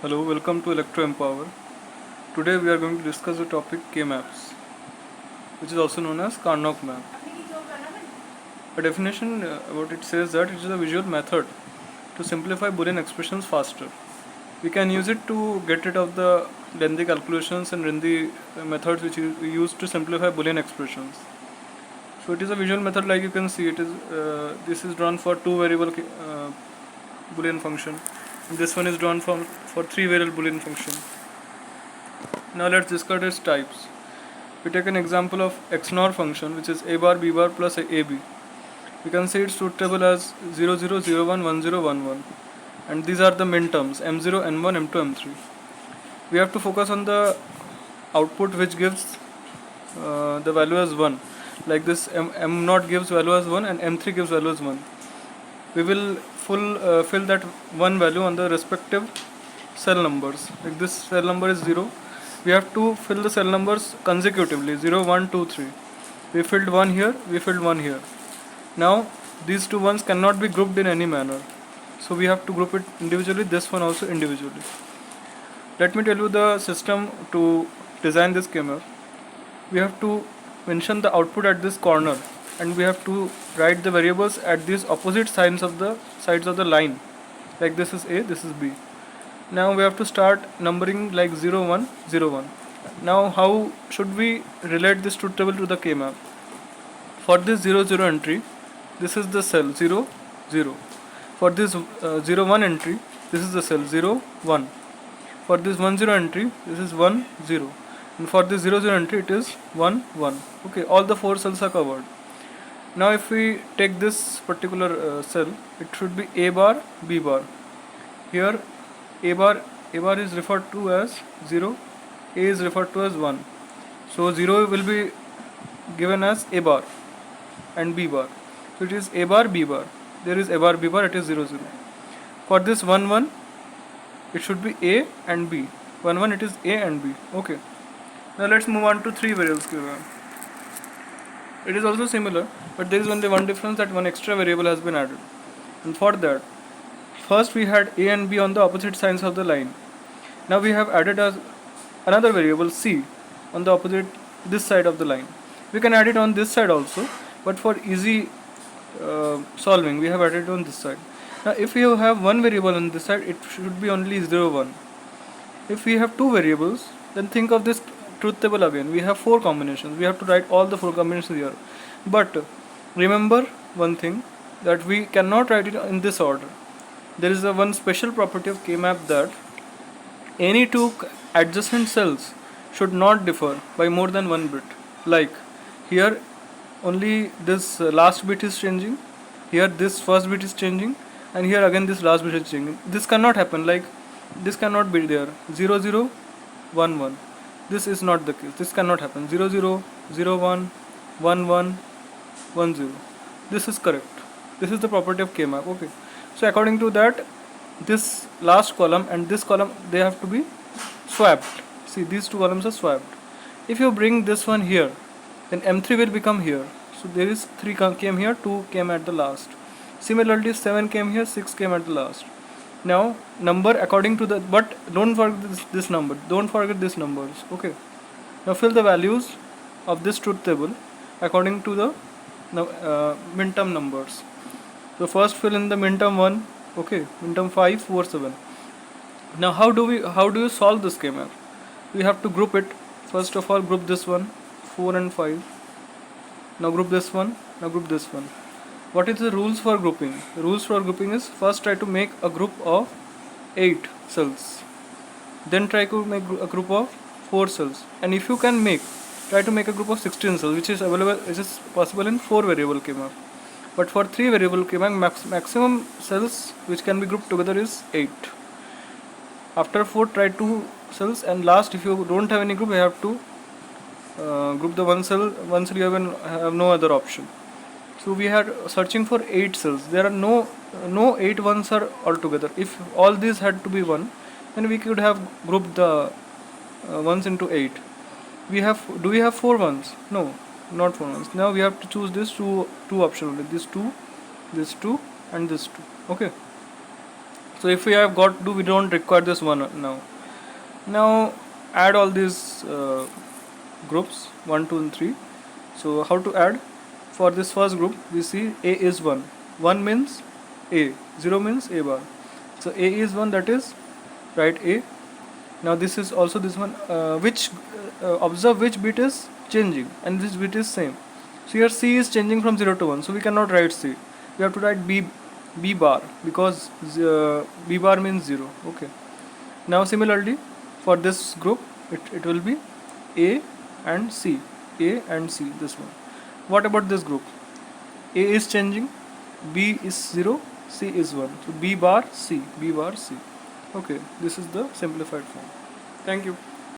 Hello, welcome to Electro Empower. Today we are going to discuss the topic KMaps, which is also known as Karnaugh Map. A definition about it says that it is a visual method to simplify Boolean expressions faster. We can use it to get rid of the lengthy calculations and lengthy methods which we use to simplify Boolean expressions. So it is a visual method, like you can see. It is this is drawn for two variable Boolean function. And this one is drawn for three variable Boolean function. Now let's discuss its types. We take an example of XNOR function, which is a bar b bar plus ab. We can say its truth table as 0 0 0 1 1 0 1 1, and these are the min terms m0 n1 m2 m3. We have to focus on the output which gives the value as 1, like this m0 gives value as 1 and m3 gives value as 1. We will fill that one value on the respective cell numbers. Like this cell number is 0, we have to fill the cell numbers consecutively 0 1 2 3. We filled one here, we filled one here. Now these two ones cannot be grouped in any manner, so we have to group it individually, this one also individually. Let me tell you the system to design this KMap. We have to mention the output at this corner, and we have to write the variables at these opposite sides of the line. Like this is A, this is B. Now we have to start numbering like 0 1 0 1. Now how should we relate this truth table to the KMap? For this 0 0 entry, this is the cell 0 0. For this 0 1 entry, this is the cell 0 1. For this 1 0 entry, this is 1 0. And for this 0 0 entry, it is 1 1. Okay, all the four cells are covered. Now if we take this particular cell, it should be a bar b bar. Here a bar is referred to as 0, a is referred to as 1. So 0 will be given as a bar and b bar. So it is a bar b bar. There is a bar b bar, it is 0 0. For this 1 1, it should be a and b. 1 1, it is a and b. Okay. Now let's move on to three variables KMap. It is also similar, but there is only one difference, that one extra variable has been added. And for that, first we had a and b on the opposite sides of the line. Now we have added another variable c on the opposite this side of the line. We can add it on this side also, but for easy solving, we have added it on this side. Now if you have one variable on this side, it should be only 0 1. If we have two variables, then think of this truth table again. We have four combinations. We have to write all the four combinations here. But remember one thing, that we cannot write it in this order. There is one special property of KMap, that any two adjacent cells should not differ by more than one bit. Like here only this last bit is changing, here this first bit is changing, and here again this last bit is changing. This cannot happen, like this cannot be there 0 0 1 1. This is not the case. This cannot happen 0 0 0 1 1 1 1 0. This is correct. This is the property of KMap. Okay. So according to that, this last column and this column, they have to be swapped. See, these two columns are swapped. If you bring this one here, then M3 will become here. So there is 3 came here, 2 came at the last. Similarly 7 came here, 6 came at the last. Now number according to the, but don't forget this number, don't forget these numbers. Okay. Now fill the values of this truth table according to the min term numbers. So first fill in the min term 1, okay, min term 5 4 7. Now how do you solve this KMap? We have to group it. First of all, group this one 4 and 5. Now group this one, now group this one. What is the rules for grouping? The rules for grouping is, first try to make a group of 8 cells. Then try to make a group of 4 cells. And if you can try to make a group of 16 cells, which is possible in 4 variable KMap. But for 3 variable KMap, maximum cells which can be grouped together is 8. After 4, try 2 cells, and last, if you don't have any group, you have to group the one cell you have no other option. So we are searching for 8 cells. There are no 8 ones are altogether. If all these had to be 1, then we could have grouped the ones into 8. Do we have 4 ones? No, not 4 ones. Now we have to choose this two option only. This 2, and this 2. Okay. So if we have got do, we don't require this one now. Now add all these groups 1, 2, and 3. So how to add? For this first group, we see A is 1. 1 means A. 0 means A bar. So A is 1, that is write A. Now this is also this one. Which observe which bit is changing and which bit is same. So here C is changing from 0 to 1. So we cannot write C. We have to write B bar, because B bar means 0. Okay. Now similarly for this group, it will be A and C. A and C, this one. What about this group? A is changing, B is 0, C is 1. So B bar C, B bar C. Okay, this is the simplified form. Thank you.